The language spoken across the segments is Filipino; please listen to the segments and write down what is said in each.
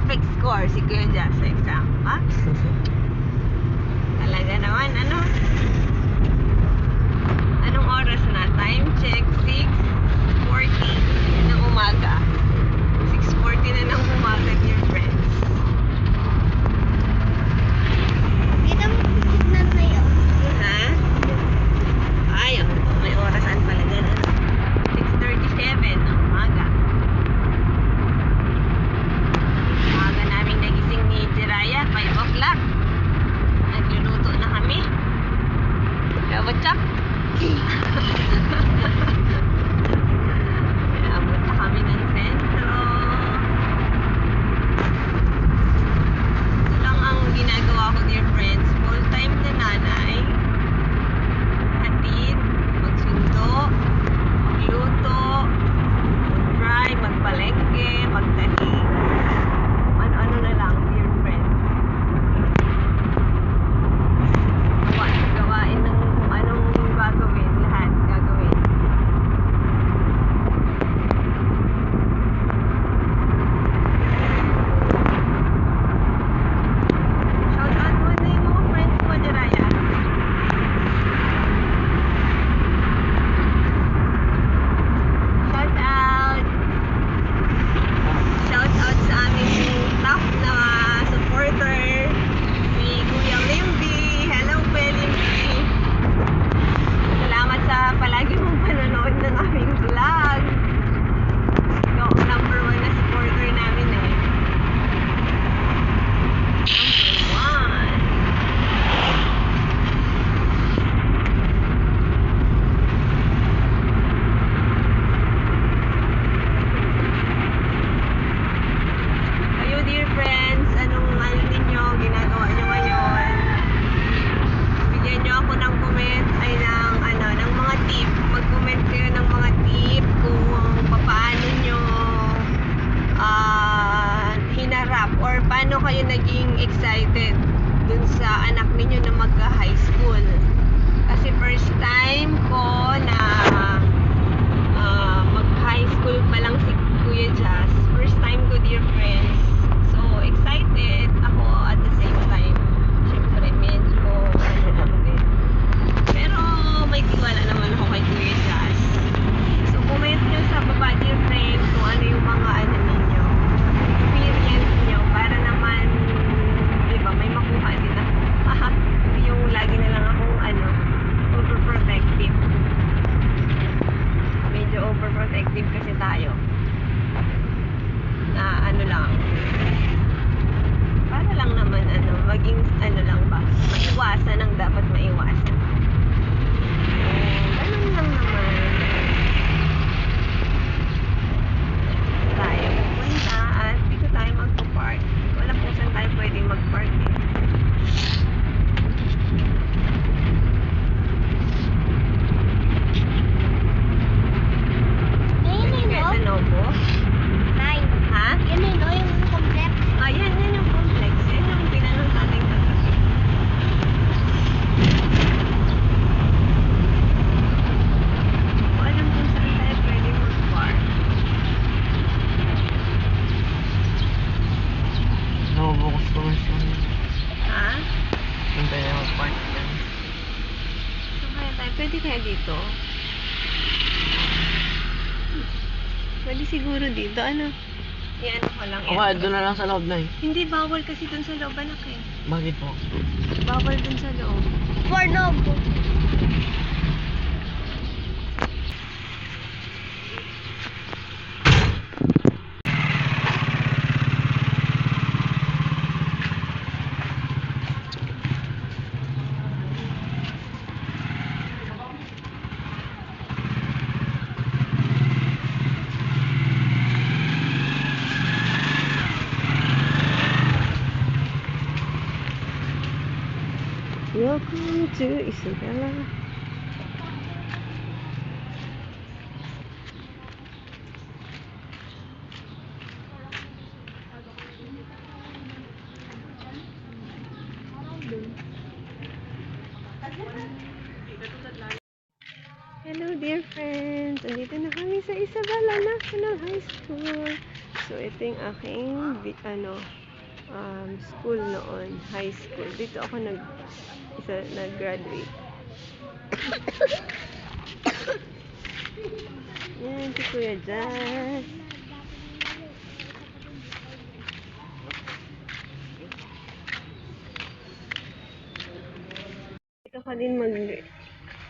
perfect score si Kuya Jazz sa exam. Ha? Talaga naman, ano? Anong oras na? Time check, 6:40 ng umaga. 6:40 na ng umaga, dear friends. Kita mo signal na yun. Ha? Ayun, may orasan pala dyan. 6:37 ng umaga. Umaga namin nagising ni Jiraya, 5 o'clock. Nagluluto na kami. What's up? Abot na kami ng sentro. Ito lang ang ginagawa ko, dear friends. Full time na nanay. Hatid, magsundo, magluto, mag-drive, magpalengke, magtahi. Ano-ano na lang, dear friends. Gawain ng kung anong gagawin, lahat gagawin. Shout out mo na yung mga friends mo, Jiraya. Shout out! Shout out sa aming top na supporter, si Kuya Limby. Hello, Kuya Limby. Salamat sa palagi mong panonood ng aming vlog. Ikaw ang number 1 na supporter namin eh. Number 1. Kayo, dear friends, anong ninyo, ginagawa nyo ngayon? Bigyan nyo ako ng comment, ng mga tip. Mag-comment kayo ng mga tip kung paano nyo hinarap or paano kayo naging excited dun sa anak ninyo na magka-high school. Kasi first time ko na mag-high school pa lang si Kuya Jazz. First time ko, dear friends. So, excited ako at the same time. Siyempre, medyo lang din. Pero, may tiwala naman ako kay Kuya Jazz. So, comment nyo sa baba, dear friends, kung ano yung mga ninyo, experience nyo, para naman, di ba, may makuha din ako. Hindi yung lagi na lang akong, overprotective. Medyo overprotective kasi tayo. Na lang, para lang naman maging lang ba, maiwasan ang dapat maiwasan. Ganun lang naman tayo pupunta at dito tayo magpo-park. Wala po saan tayo pwedeng mag-park eh. Pwede kaya sa Novo? Nine. Ha? Yan yun, no? Yung complex. Yan yung complex. Yan yung pinanong natin kagabi. Hindi ko alam kung saan tayo pwede mag-park. Novo customer center. Ha? Saan tayo mag-park yan? Saan kaya tayo? Pwede kaya dito? Pwede siguro dito. Ano? Yan ko lang. O kaya doon na lang sa loob na eh. Hindi, bawal kasi dun sa loob, anak eh. Bakit po? Bawal dun sa loob. For Novo. Welcome to Isabela. Hello dear friends! Andito na kami sa Isabela National High School. So, ito yung aking school noon, high school. Dito ako nag-graduate. Yan, si Kuya Jazz. Dito ka din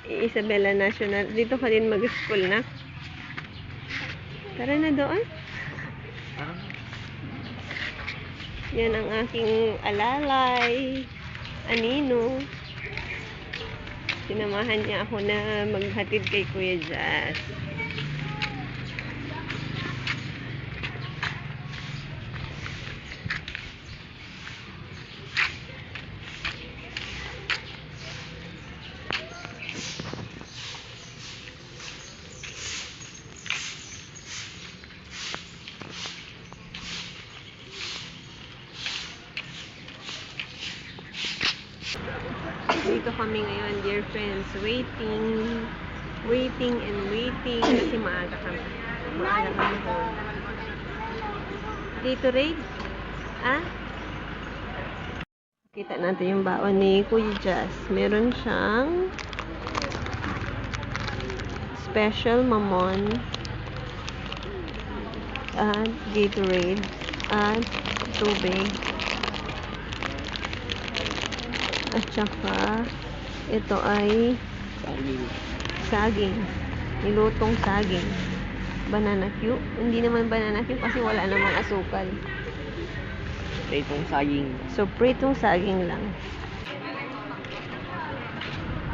Isabela National. Dito ka din mag-school na. Tara na doon. Parang Yan ang aking alalay, anino. Sinamahan niya ako na maghatid kay Kuya Jazz. Dito kami ngayon, dear friends, waiting and waiting kasi maaga kami home. Dito Ray? Kita natin yung baon ni Kuya Jazz. Meron siyang special mamon at Gatorade at tubig. At saka, ito ay saging. Nilutong saging. Banana Q. Hindi naman banana Q kasi wala namang asukal. itong saging. So, pritong saging lang.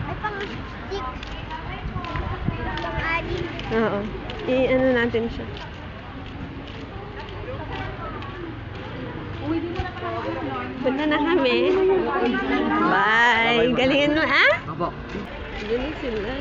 Ay, pang stick. Pang anin. Oo. I-ano natin siya. Punta na kami. Bye. Galingan mo, Opo. Galing sila.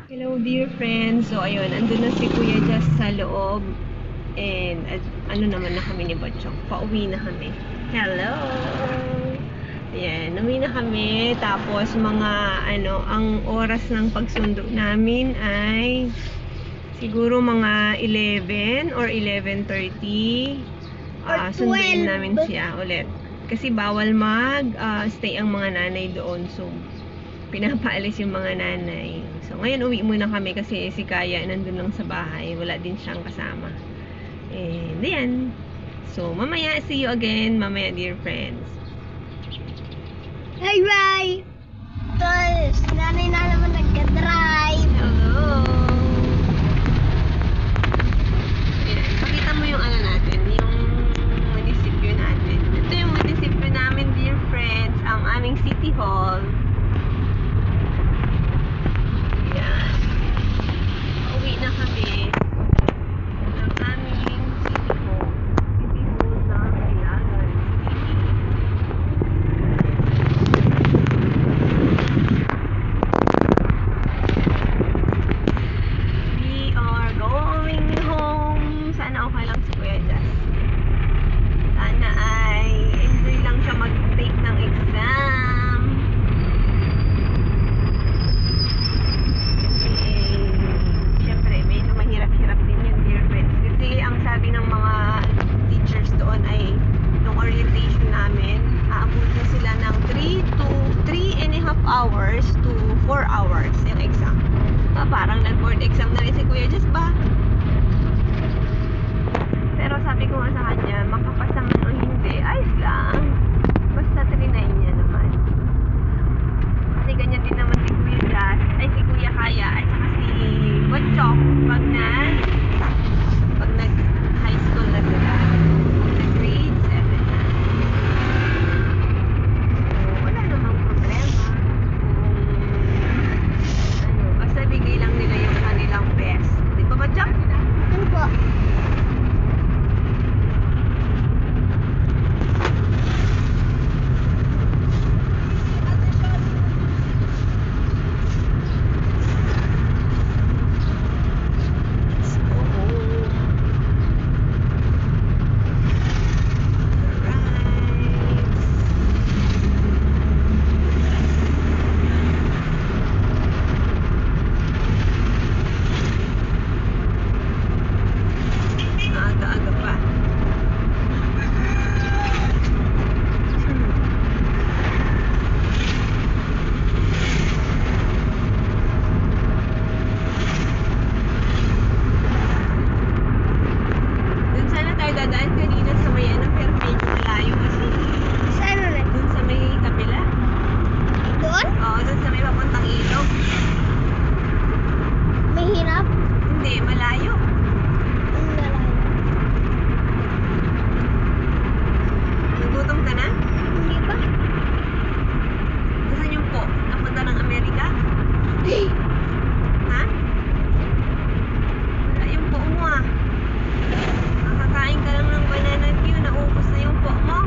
Hello dear friends. So ayun, andun na si Kuya Jazz sa loob. And ano naman na kami ni Botchok. Pauwi na kami. Hello! Ayan, uwi na kami. Tapos mga ang oras ng pagsundo namin ay siguro mga 11 or 11:30. Or Sunduin 12. namin siya ulit. Kasi bawal stay ang mga nanay doon. So, pinapaalis yung mga nanay. So, ngayon uwi muna kami kasi si Kaya nandun lang sa bahay. Wala din siyang kasama. And, ayan. So, mamaya, see you again. Mamaya, dear friends. Hey, Ray! Tapos, nanay na naman nagka-drive. Hello! Ayan, pakita mo yung natin, yung munisipyo natin. Ito yung munisipyo namin, dear friends. Ang aming city hall. Ayan. Uwi na kami. Ng aming city hall. City hall ng Ilagan. We are going home. Sana okay lang si Kuya Jazz. Sana ay enjoy lang siya mag-take ng exam. Kasi, syempre, medyo mahirap-hirap din yun, dear friends. Kasi ang sabi ng mga teachers doon ay nung orientation namin, aabutin sila ng 3.5 hours to 4 hours yung exam. Parang nag-board exam na rin si Kuya Jazz ba? Pero sabi ko nga sa kanya, makapasa man o hindi, ayos lang. Basta trinay niya naman. Kasi ganyan din naman si Kuya Jazz, ay si Kuya Kaya, at saka si Botchok pag nag high school na sila. Pag nag grade 7 na. Nagutom ka na? Hindi pa. Nasaan yung po? Napunta ng Amerika? Ha? Wala yung po mo ah. Nakakain ka lang ng banana view. Naubos na yung po mo.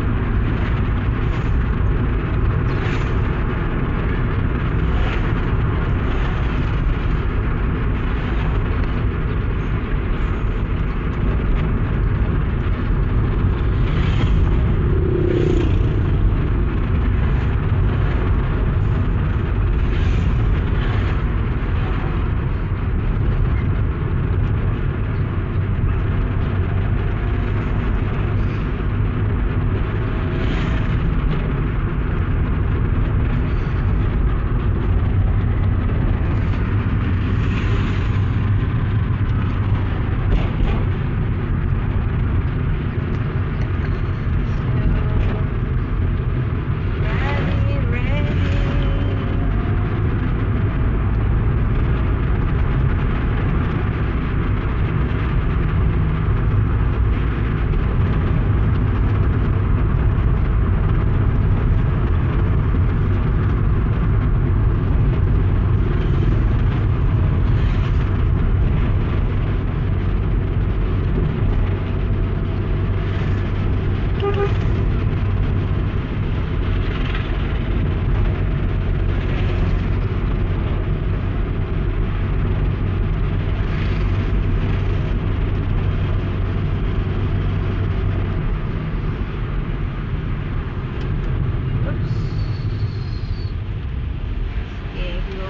Ready, ready. Oops. Okay, go.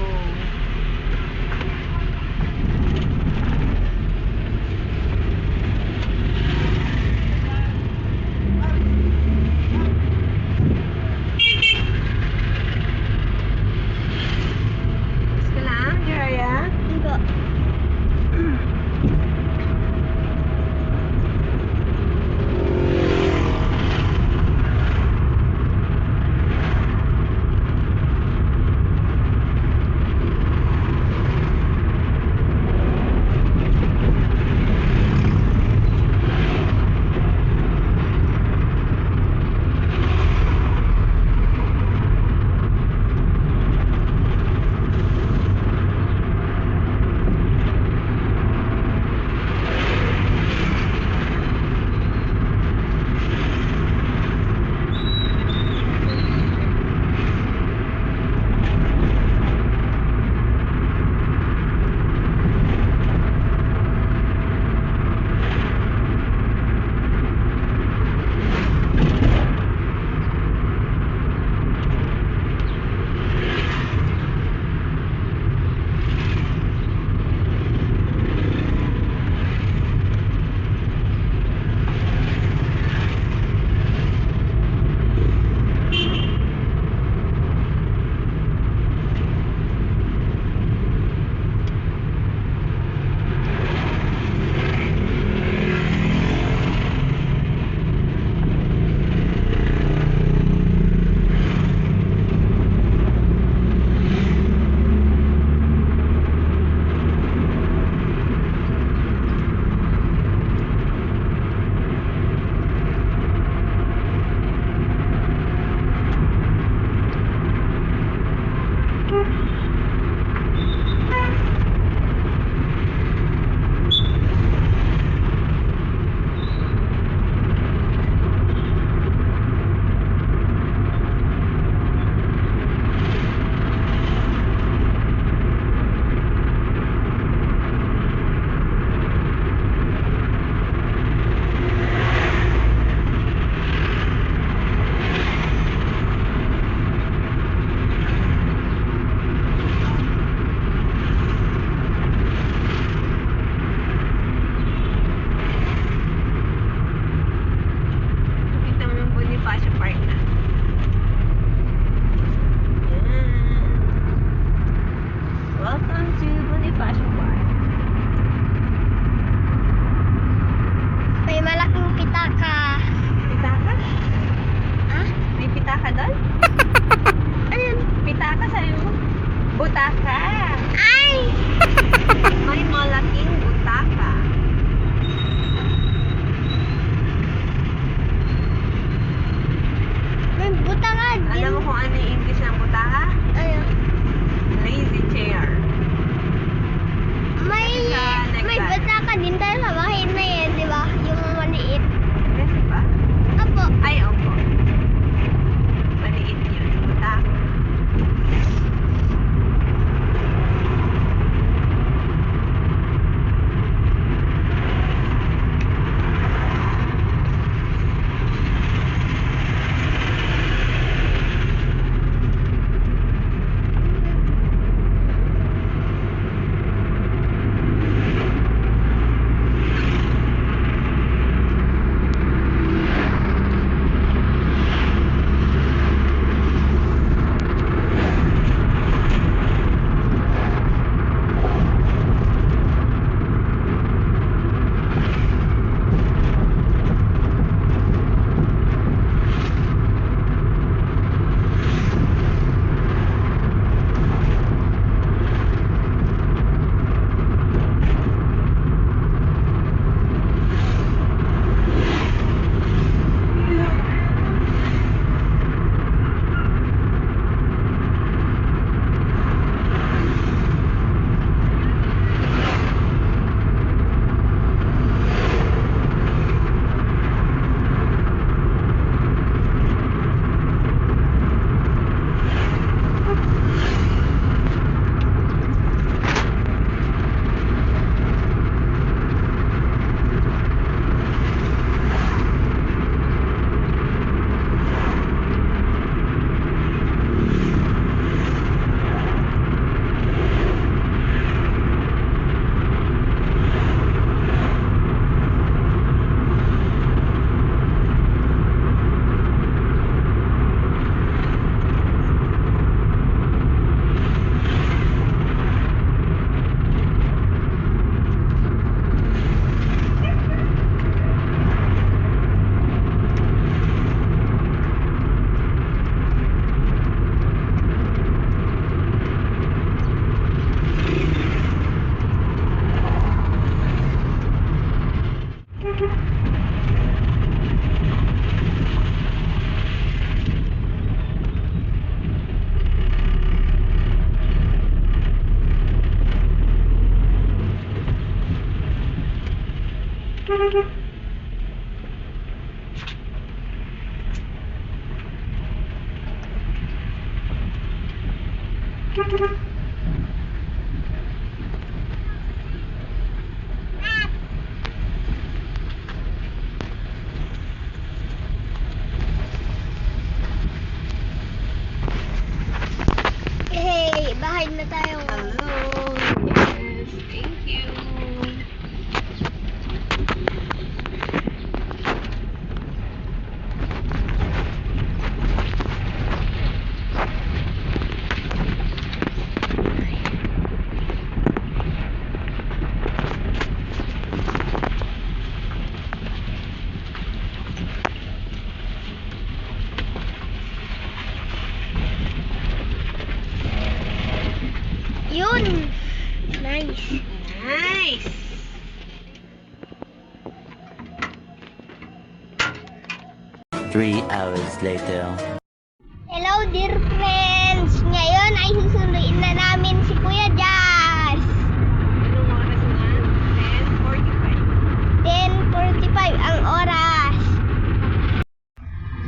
Gusto ka lang, Jiraya? Hindi. Alam mo kung ano yung English ng butaha? Ayun. Lazy chair. May Nagka- bata ka din tayo sa bahay na yan, di ba? Yung maliit. Kasi ba? Apo. Ay, opo. Maliit yun. Butaha. Hey, bahay na tayo. Hello. Yes. Thank you. Yun. Nice. Nice. Three hours later. Hello, dear friends. Ngayon ay susunduin na namin si Kuya Jazz. Anong oras na? 10:45. 10:45 ang oras.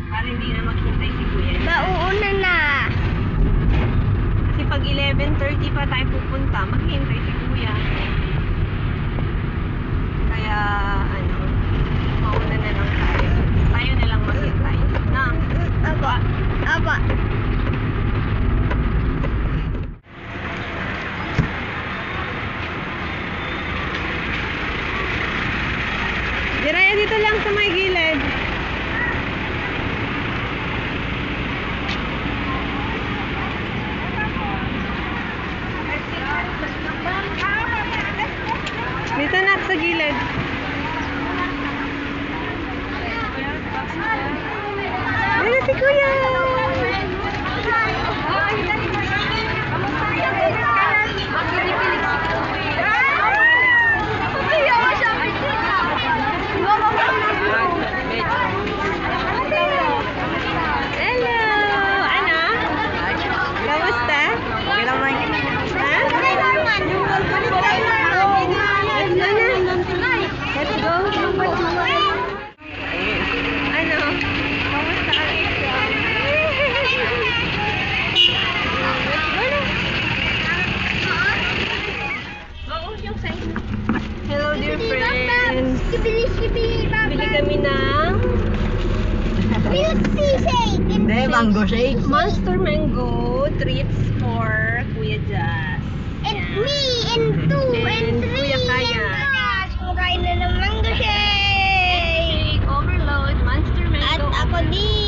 Para hindi na maghintay si Kuya. Mauuna na. Kasi pag 11:30 pa tayo pupunta, maghintay si Kuya. Kaya, mauna na lang tayo. Tayo na lang maghintay. Na? Apa. Apa. Diraya dito lang sa may gilid. Dito na sa gilid. Ayun si Kuya! Hello! Ano? Hindi, mango shake. Monster mango treats for Kuya Jazz. And Yan. me, and 2, and 3. Kuya Kaya. Kumakain na ng mango shake. Shake, overload, monster mango. At ako din.